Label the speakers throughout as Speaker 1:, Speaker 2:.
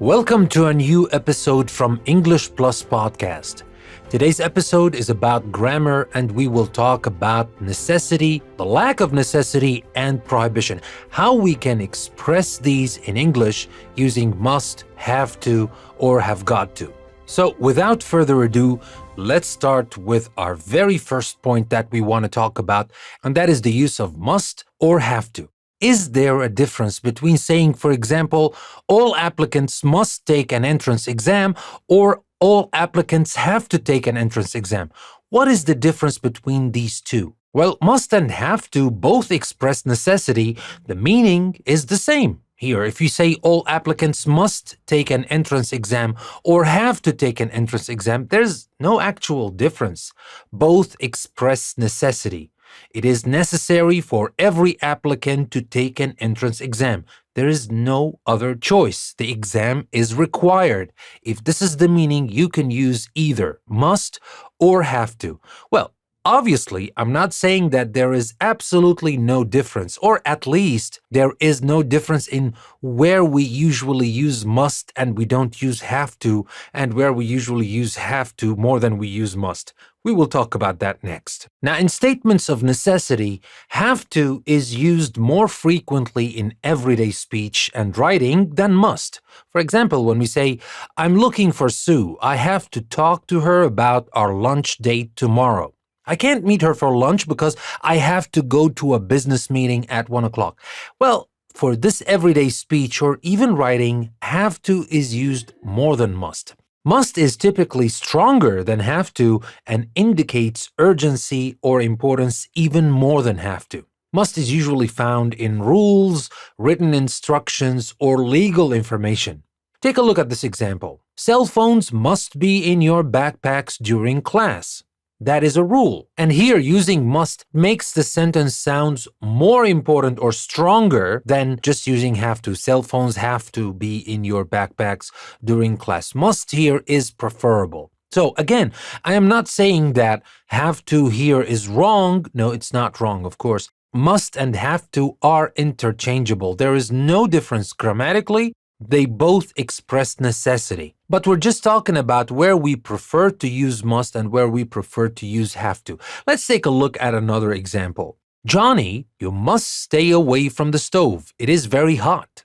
Speaker 1: Welcome to a new episode from English Plus Podcast. Today's episode is about grammar, and we will talk about necessity, the lack of necessity, and prohibition. How we can express these in English using must, have to, or have got to. So without further ado, let's start with our very first point that we want to talk about, and that is the use of must or have to. Is there a difference between saying, for example, all applicants must take an entrance exam or all applicants have to take an entrance exam? What is the difference between these two? Well, must and have to both express necessity. The meaning is the same. Here, if you say all applicants must take an entrance exam or have to take an entrance exam, there's no actual difference. Both express necessity. It is necessary for every applicant to take an entrance exam. There is no other choice. The exam is required. If this is the meaning, you can use either must or have to. Well, obviously, I'm not saying that there is absolutely no difference, or at least there is no difference in where we usually use must and we don't use have to, and where we usually use have to more than we use must. We will talk about that next. Now, in statements of necessity, have to is used more frequently in everyday speech and writing than must. For example, when we say, I'm looking for Sue, I have to talk to her about our lunch date tomorrow. I can't meet her for lunch because I have to go to a business meeting at 1 o'clock. Well, for this everyday speech or even writing, have to is used more than must. Must is typically stronger than have to and indicates urgency or importance even more than have to. Must is usually found in rules, written instructions, or legal information. Take a look at this example. Cell phones must be in your backpacks during class. That is a rule. And here, using must makes the sentence sound more important or stronger than just using have to. Cell phones have to be in your backpacks during class. Must here is preferable. So again, I am not saying that have to here is wrong. No, it's not wrong, of course. Must and have to are interchangeable. There is no difference grammatically. They both express necessity. But we're just talking about where we prefer to use must and where we prefer to use have to. Let's take a look at another example. Johnny, you must stay away from the stove. It is very hot.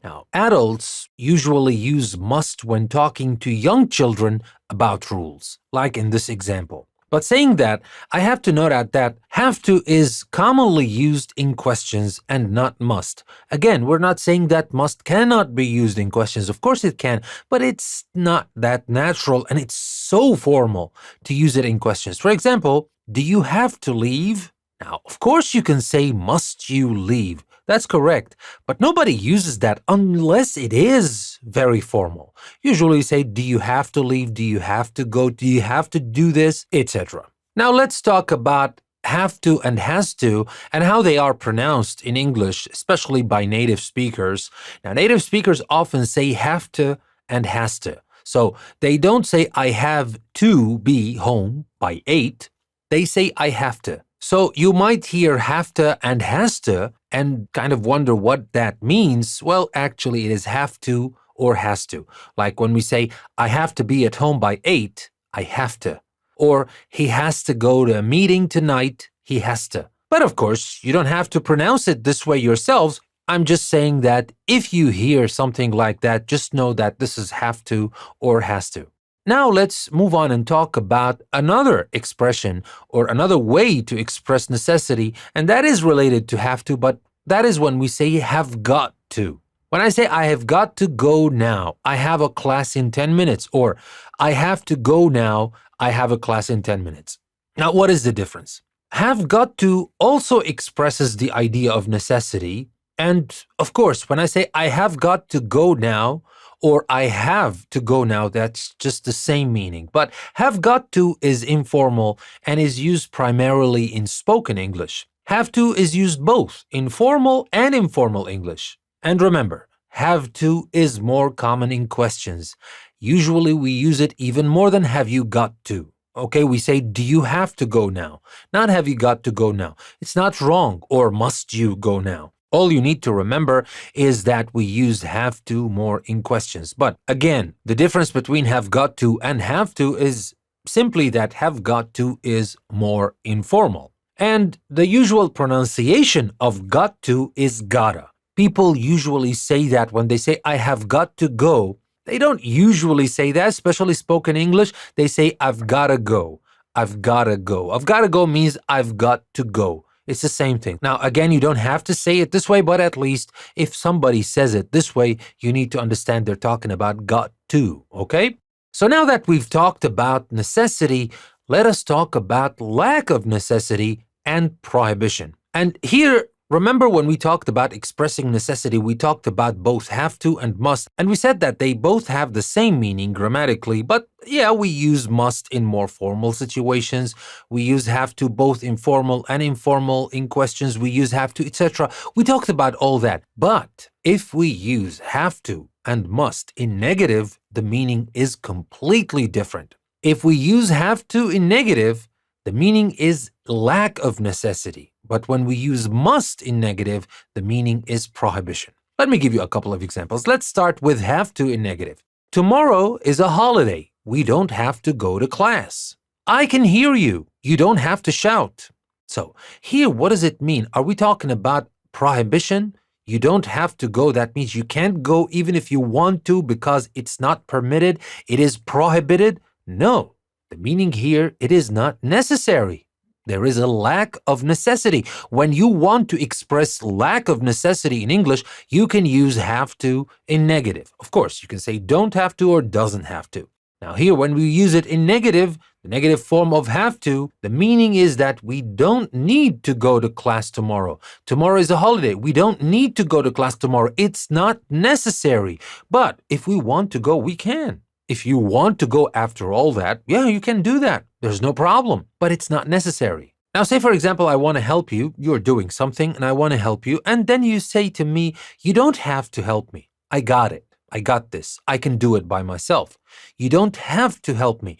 Speaker 1: Now, adults usually use must when talking to young children about rules, like in this example. But saying that, I have to note out that have to is commonly used in questions and not must. Again, we're not saying that must cannot be used in questions. Of course it can, but it's not that natural and it's so formal to use it in questions. For example, do you have to leave? Now, of course you can say, must you leave? That's correct, but nobody uses that unless it is very formal. Usually you say, do you have to leave? Do you have to go? Do you have to do this? Etc. Now let's talk about have to and has to and how they are pronounced in English, especially by native speakers. Now, native speakers often say have to and has to. So they don't say I have to be home by 8. They say I have to. So you might hear have to and has to and kind of wonder what that means. Well, actually, it is have to or has to. Like when we say, I have to be at home by 8, I have to. Or he has to go to a meeting tonight, he has to. But of course, you don't have to pronounce it this way yourselves. I'm just saying that if you hear something like that, just know that this is have to or has to. Now let's move on and talk about another expression or another way to express necessity, and that is related to have to, but that is when we say have got to. When I say I have got to go now, I have a class in 10 minutes, or I have to go now, I have a class in 10 minutes. Now, what is the difference? Have got to also expresses the idea of necessity, and of course, when I say I have got to go now, or I have to go now, that's just the same meaning. But have got to is informal and is used primarily in spoken English. Have to is used both in formal and informal English. And remember, have to is more common in questions. Usually we use it even more than have you got to. Okay, we say, do you have to go now? Not have you got to go now. It's not wrong, or must you go now. All you need to remember is that we use have to more in questions. But again, the difference between have got to and have to is simply that have got to is more informal. And the usual pronunciation of got to is gotta. People usually say that when they say, I have got to go. They don't usually say that, especially spoken English. They say, I've gotta go. I've gotta go. I've gotta go means I've got to go. It's the same thing. Now, again, you don't have to say it this way, but at least if somebody says it this way, you need to understand they're talking about got to, okay? So now that we've talked about necessity, let us talk about lack of necessity and prohibition. And here, remember when we talked about expressing necessity, we talked about both have to and must, and we said that they both have the same meaning grammatically, but yeah, we use must in more formal situations. We use have to both in formal and informal in questions. We use have to, etc. We talked about all that. But if we use have to and must in negative, the meaning is completely different. If we use have to in negative, the meaning is lack of necessity. But when we use must in negative, the meaning is prohibition. Let me give you a couple of examples. Let's start with have to in negative. Tomorrow is a holiday. We don't have to go to class. I can hear you. You don't have to shout. So here, what does it mean? Are we talking about prohibition? You don't have to go. That means you can't go even if you want to because it's not permitted. It is prohibited. No, the meaning here, it is not necessary. There is a lack of necessity. When you want to express lack of necessity in English, you can use have to in negative. Of course, you can say don't have to or doesn't have to. Now here, when we use it in negative, the negative form of have to, the meaning is that we don't need to go to class tomorrow. Tomorrow is a holiday. We don't need to go to class tomorrow. It's not necessary. But if we want to go, we can. If you want to go after all that, yeah, you can do that. There's no problem, but it's not necessary. Now, say, for example, I want to help you. You're doing something and I want to help you. And then you say to me, you don't have to help me. I got it. I got this. I can do it by myself. You don't have to help me.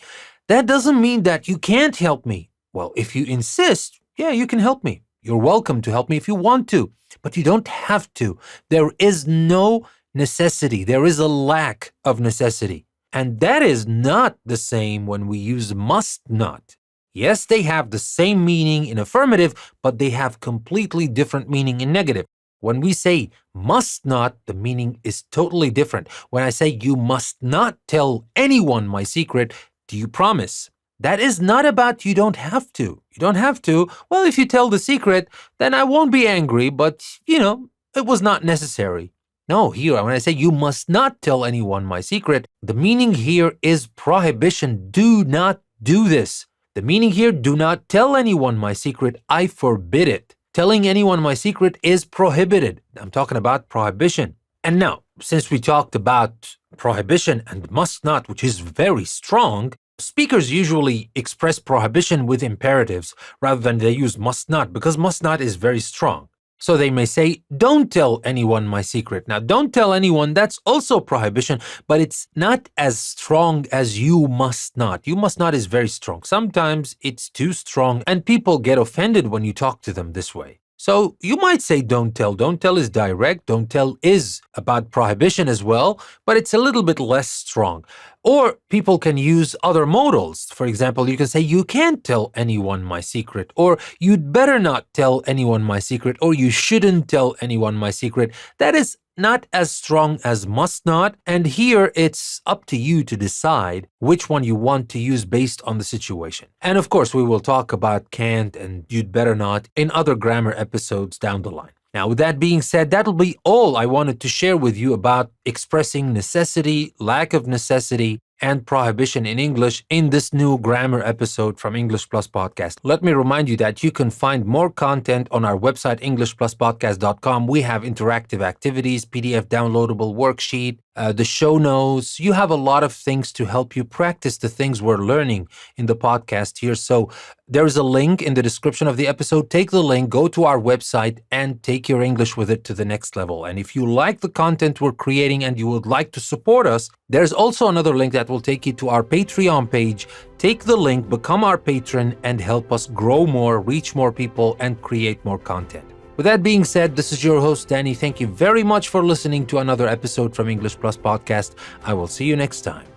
Speaker 1: That doesn't mean that you can't help me. Well, if you insist, yeah, you can help me. You're welcome to help me if you want to, but you don't have to. There is no necessity. There is a lack of necessity. And that is not the same when we use must not. Yes, they have the same meaning in affirmative, but they have completely different meaning in negative. When we say must not, the meaning is totally different. When I say you must not tell anyone my secret, do you promise? That is not about you don't have to. You don't have to. Well, if you tell the secret, then I won't be angry, but, it was not necessary. No, here, when I say you must not tell anyone my secret, the meaning here is prohibition. Do not do this. The meaning here, do not tell anyone my secret. I forbid it. Telling anyone my secret is prohibited. I'm talking about prohibition. And now, since we talked about prohibition and must not, which is very strong, speakers usually express prohibition with imperatives rather than they use must not, because must not is very strong. So they may say, don't tell anyone my secret. Now, don't tell anyone, that's also prohibition, but it's not as strong as you must not. You must not is very strong. Sometimes it's too strong and people get offended when you talk to them this way. So you might say don't tell. Don't tell is direct. Don't tell is about prohibition as well, but it's a little bit less strong. Or people can use other modals. For example, you can say you can't tell anyone my secret, or you'd better not tell anyone my secret, or you shouldn't tell anyone my secret. That is not as strong as must not, and here it's up to you to decide which one you want to use based on the situation. And of course, we will talk about can't and you'd better not in other grammar episodes down the line. Now, with that being said, that'll be all I wanted to share with you about expressing necessity, lack of necessity, and prohibition in English in this new grammar episode from English Plus Podcast. Let me remind you that you can find more content on our website, EnglishPlusPodcast.com. We have interactive activities, PDF downloadable worksheet, the show notes. You have a lot of things to help you practice the things we're learning in the podcast here. So there is a link in the description of the episode. Take the link, go to our website, and take your English with it to the next level. And if you like the content we're creating and you would like to support us, there's also another link that will take you to our Patreon page. Take the link, become our patron, and help us grow more, reach more people, and create more content. With that being said, this is your host, Danny. Thank you very much for listening to another episode from English Plus Podcast. I will see you next time.